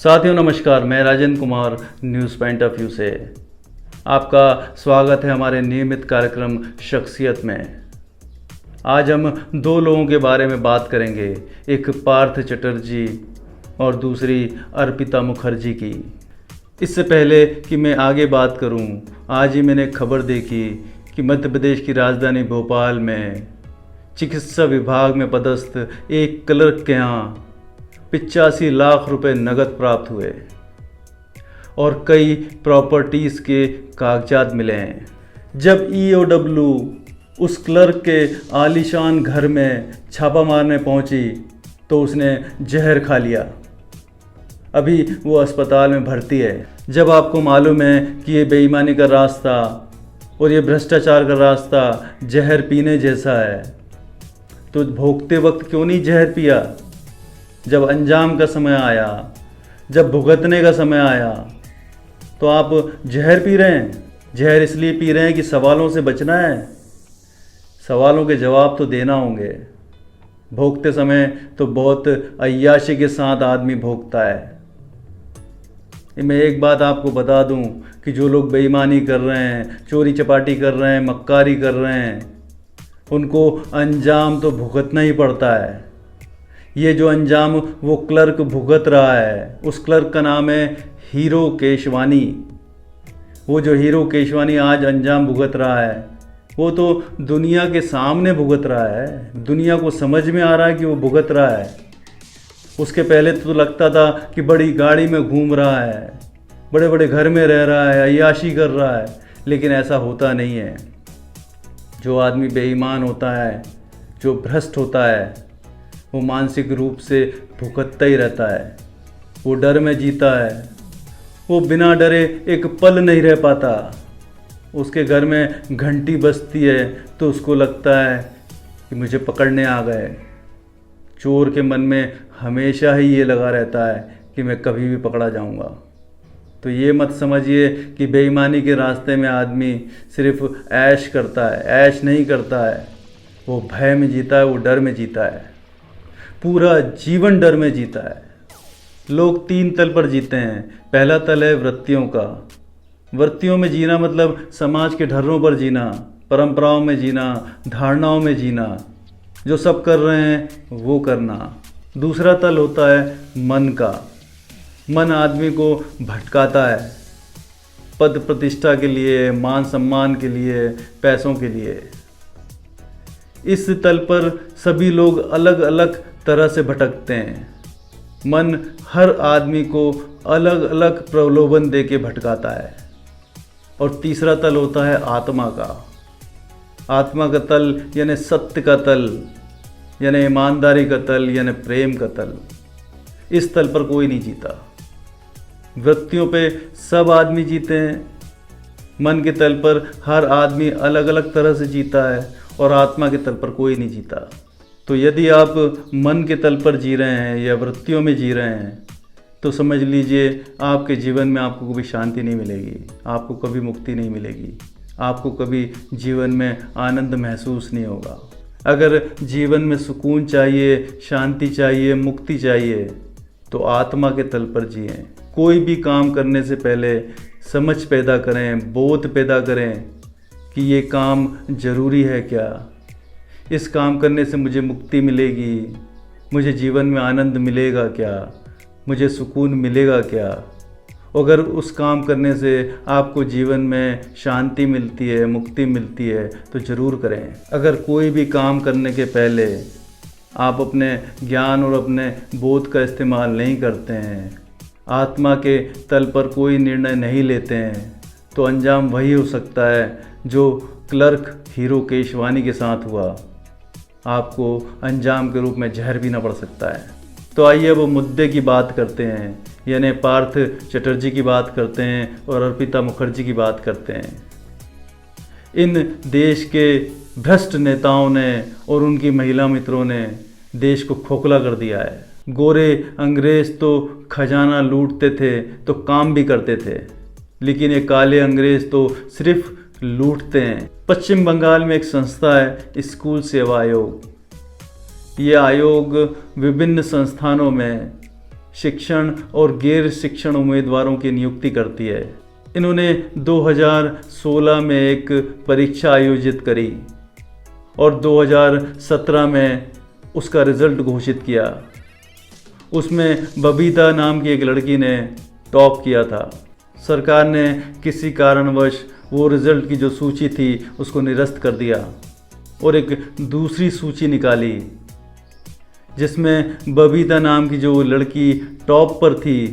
साथियों नमस्कार, मैं Rajendra Kumar news point of view से आपका स्वागत है हमारे नियमित कार्यक्रम शख्सियत में। आज हम दो लोगों के बारे में बात करेंगे, एक पार्थ चटर्जी और दूसरी अर्पिता मुखर्जी की। इससे पहले कि मैं आगे बात करूं, आज ही मैंने खबर देखी कि मध्य प्रदेश की राजधानी भोपाल में चिकित्सा विभाग में पदस्थ एक क्लर्क के यहाँ 85 लाख रुपए नकद प्राप्त हुए और कई प्रॉपर्टीज़ के कागजात मिले हैं। जब ईओडब्ल्यू उस क्लर्क के आलीशान घर में छापा मारने पहुंची तो उसने जहर खा लिया। अभी वो अस्पताल में भर्ती है। जब आपको मालूम है कि ये बेईमानी का रास्ता और ये भ्रष्टाचार का रास्ता जहर पीने जैसा है, तो भोगते वक्त क्यों नहीं जहर पिया? जब अंजाम का समय आया, जब भुगतने का समय आया, तो आप जहर पी रहे हैं। जहर इसलिए पी रहे हैं कि सवालों से बचना है। सवालों के जवाब तो देना होंगे। भोगते समय तो बहुत अय्याशी के साथ आदमी भोगता है। मैं एक बात आपको बता दूं कि जो लोग बेईमानी कर रहे हैं, चोरी चपाटी कर रहे हैं, मक्कारी कर रहे हैं, उनको अंजाम तो भुगतना ही पड़ता है। ये जो अंजाम वो क्लर्क भुगत रहा है, उस क्लर्क का नाम है हीरो केशवानी। वो जो हीरो केशवानी आज अंजाम भुगत रहा है, वो तो दुनिया के सामने भुगत रहा है। दुनिया को समझ में आ रहा है कि वो भुगत रहा है। उसके पहले तो लगता था कि बड़ी गाड़ी में घूम रहा है, बड़े बड़े घर में रह रहा है, अय्याशी कर रहा है, लेकिन ऐसा होता नहीं है। जो आदमी बेईमान होता है, जो भ्रष्ट होता है, वो मानसिक रूप से भुगतता ही रहता है। वो डर में जीता है। वो बिना डरे एक पल नहीं रह पाता। उसके घर में घंटी बजती है तो उसको लगता है कि मुझे पकड़ने आ गए। चोर के मन में हमेशा ही ये लगा रहता है कि मैं कभी भी पकड़ा जाऊंगा। तो ये मत समझिए कि बेईमानी के रास्ते में आदमी सिर्फ ऐश करता है। ऐश नहीं करता है, वो भय में जीता है, वो डर में जीता है। पूरा जीवन डर में जीता है। लोग 3 तल पर जीते हैं। पहला तल है वृत्तियों का। वृत्तियों में जीना मतलब समाज के ढर्रों पर जीना, परंपराओं में जीना, धारणाओं में जीना, जो सब कर रहे हैं वो करना। दूसरा तल होता है मन का। मन आदमी को भटकाता है, पद प्रतिष्ठा के लिए, मान सम्मान के लिए, पैसों के लिए। इस तल पर सभी लोग अलग अलग तरह से भटकते हैं। मन हर आदमी को अलग अलग प्रलोभन दे के भटकाता है। और तीसरा तल होता है आत्मा का। आत्मा का तल यानी सत्य का तल, यानी ईमानदारी का तल, यानी प्रेम का तल। इस तल पर कोई नहीं जीता। वृत्तियों पे सब आदमी जीते हैं। मन के तल पर हर आदमी अलग अलग तरह से जीता है और आत्मा के तल पर कोई नहीं जीता। तो यदि आप मन के तल पर जी रहे हैं या वृत्तियों में जी रहे हैं, तो समझ लीजिए आपके जीवन में आपको कभी शांति नहीं मिलेगी, आपको कभी मुक्ति नहीं मिलेगी, आपको कभी जीवन में आनंद महसूस नहीं होगा। अगर जीवन में सुकून चाहिए, शांति चाहिए, मुक्ति चाहिए, तो आत्मा के तल पर जिएं। कोई भी काम करने से पहले समझ पैदा करें, बोध पैदा करें कि ये काम ज़रूरी है क्या, इस काम करने से मुझे मुक्ति मिलेगी, मुझे जीवन में आनंद मिलेगा क्या, मुझे सुकून मिलेगा क्या। अगर उस काम करने से आपको जीवन में शांति मिलती है, मुक्ति मिलती है, तो ज़रूर करें। अगर कोई भी काम करने के पहले आप अपने ज्ञान और अपने बोध का इस्तेमाल नहीं करते हैं, आत्मा के तल पर कोई निर्णय नहीं लेते हैं, तो अंजाम वही हो सकता है जो क्लर्क हीरो केशवानी के साथ हुआ। आपको अंजाम के रूप में जहर पीना पड़ सकता है। तो आइए अब मुद्दे की बात करते हैं, यानी पार्थ चटर्जी की बात करते हैं और अर्पिता मुखर्जी की बात करते हैं। इन देश के भ्रष्ट नेताओं ने और उनकी महिला मित्रों ने देश को खोखला कर दिया है। गोरे अंग्रेज तो खजाना लूटते थे तो काम भी करते थे, लेकिन ये काले अंग्रेज तो सिर्फ लूटते हैं। पश्चिम बंगाल में एक संस्था है स्कूल सेवा आयोग। ये आयोग विभिन्न संस्थानों में शिक्षण और गैर शिक्षण उम्मीदवारों की नियुक्ति करती है। इन्होंने 2016 में एक परीक्षा आयोजित करी और 2017 में उसका रिज़ल्ट घोषित किया। उसमें बबीता नाम की एक लड़की ने टॉप किया था। सरकार ने किसी कारणवश वो रिज़ल्ट की जो सूची थी उसको निरस्त कर दिया और एक दूसरी सूची निकाली जिसमें बबीता नाम की जो लड़की टॉप पर थी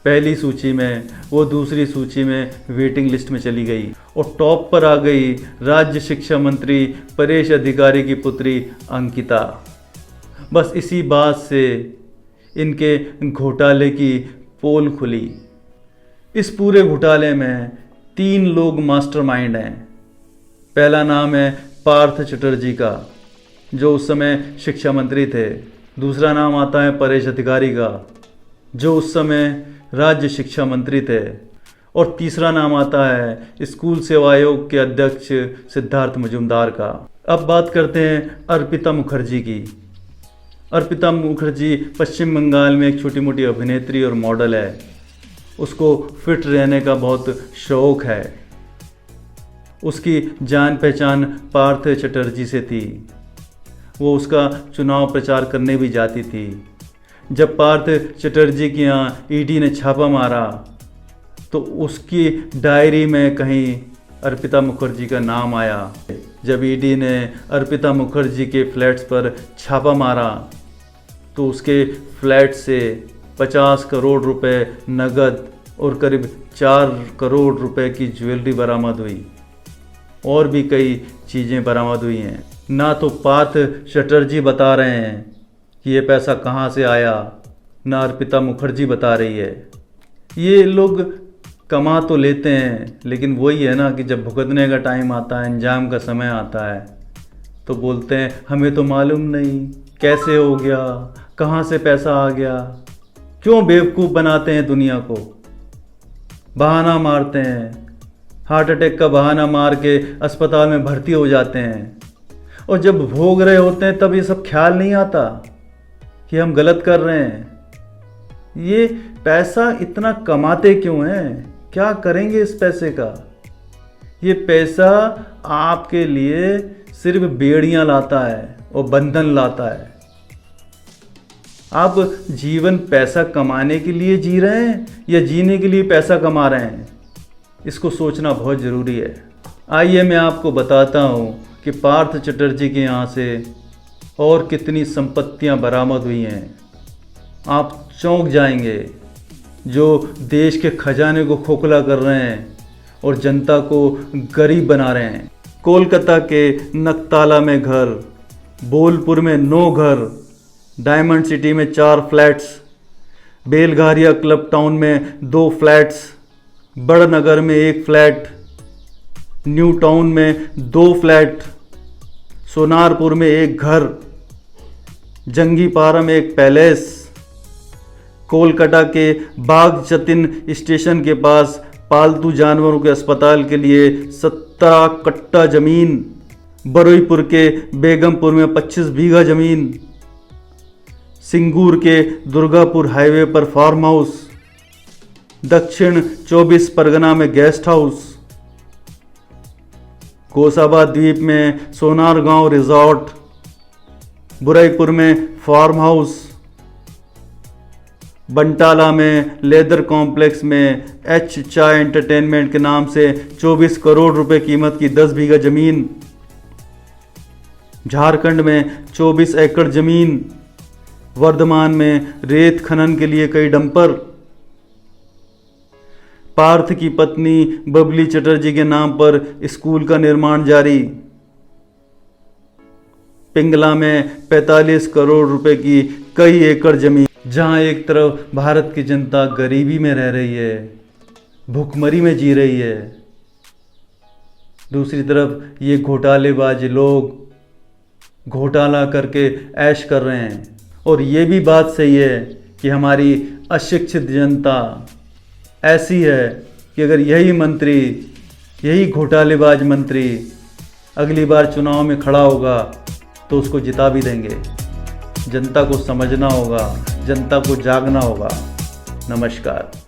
पहली सूची में, वो दूसरी सूची में वेटिंग लिस्ट में चली गई और टॉप पर आ गई राज्य शिक्षा मंत्री परेश अधिकारी की पुत्री अंकिता। बस इसी बात से इनके घोटाले की पोल खुली। इस पूरे घोटाले में 3 लोग मास्टरमाइंड हैं। पहला नाम है पार्थ चटर्जी का, जो उस समय शिक्षा मंत्री थे। दूसरा नाम आता है परेश अधिकारी का, जो उस समय राज्य शिक्षा मंत्री थे। और तीसरा नाम आता है स्कूल सेवा आयोग के अध्यक्ष सिद्धार्थ मजूमदार का। अब बात करते हैं अर्पिता मुखर्जी की। अर्पिता मुखर्जी पश्चिम बंगाल में एक छोटी मोटी अभिनेत्री और मॉडल है। उसको फिट रहने का बहुत शौक़ है। उसकी जान पहचान पार्थ चटर्जी से थी। वो उसका चुनाव प्रचार करने भी जाती थी। जब पार्थ चटर्जी के यहाँ ईडी ने छापा मारा तो उसकी डायरी में कहीं अर्पिता मुखर्जी का नाम आया। जब ईडी ने अर्पिता मुखर्जी के फ्लैट्स पर छापा मारा तो उसके फ्लैट से 50 करोड़ रुपए नगद और करीब 4 करोड़ रुपए की ज्वेलरी बरामद हुई और भी कई चीज़ें बरामद हुई हैं। ना तो पार्थ चटर्जी बता रहे हैं कि ये पैसा कहाँ से आया, ना अर्पिता मुखर्जी बता रही है। ये लोग कमा तो लेते हैं, लेकिन वही है ना कि जब भुगतने का टाइम आता है, अंजाम का समय आता है, तो बोलते हैं हमें तो मालूम नहीं कैसे हो गया, कहाँ से पैसा आ गया। क्यों बेवकूफ़ बनाते हैं दुनिया को, बहाना मारते हैं, हार्ट अटैक का बहाना मार के अस्पताल में भर्ती हो जाते हैं। और जब भोग रहे होते हैं तब ये सब ख्याल नहीं आता कि हम गलत कर रहे हैं। ये पैसा इतना कमाते क्यों हैं, क्या करेंगे इस पैसे का? ये पैसा आपके लिए सिर्फ बेड़ियां लाता है और बंधन लाता है। आप जीवन पैसा कमाने के लिए जी रहे हैं या जीने के लिए पैसा कमा रहे हैं, इसको सोचना बहुत ज़रूरी है। आइए मैं आपको बताता हूँ कि पार्थ चटर्जी के यहाँ से और कितनी संपत्तियाँ बरामद हुई हैं। आप चौंक जाएंगे, जो देश के खजाने को खोखला कर रहे हैं और जनता को गरीब बना रहे हैं। कोलकाता के नकताला में घर, बोलपुर में 9 घर, डायमंड सिटी में 4 फ्लैट्स, बेलघारिया क्लब टाउन में 2 फ्लैट्स, बड़नगर में 1 फ्लैट, न्यू टाउन में 2 फ्लैट, सोनारपुर में 1 घर, जंगीपारा में 1 पैलेस, कोलकाता के बाग चतिन स्टेशन के पास पालतू जानवरों के अस्पताल के लिए 17 कट्टा ज़मीन, बरुईपुर के बेगमपुर में 25 बीघा ज़मीन, सिंगूर के दुर्गापुर हाईवे पर फार्म हाउस, दक्षिण 24 परगना में गेस्ट हाउस, गोसाबा द्वीप में सोनार गांव रिजॉर्ट, बुरईपुर में फार्म हाउस, बंटाला में लेदर कॉम्प्लेक्स में एच चाय एंटरटेनमेंट के नाम से 24 करोड़ रुपए कीमत की 10 बीघा जमीन, झारखंड में 24 एकड़ जमीन, वर्धमान में रेत खनन के लिए कई डंपर, पार्थ की पत्नी बबली चटर्जी के नाम पर स्कूल का निर्माण जारी, पिंगला में 45 करोड़ रुपए की कई एकड़ जमीन। जहां एक तरफ भारत की जनता गरीबी में रह रही है, भुखमरी में जी रही है, दूसरी तरफ ये घोटालेबाज लोग घोटाला करके ऐश कर रहे हैं। और ये भी बात सही है कि हमारी अशिक्षित जनता ऐसी है कि अगर यही मंत्री, यही घोटालेबाज मंत्री अगली बार चुनाव में खड़ा होगा तो उसको जिता भी देंगे। जनता को समझना होगा जनता को जागना होगा। नमस्कार।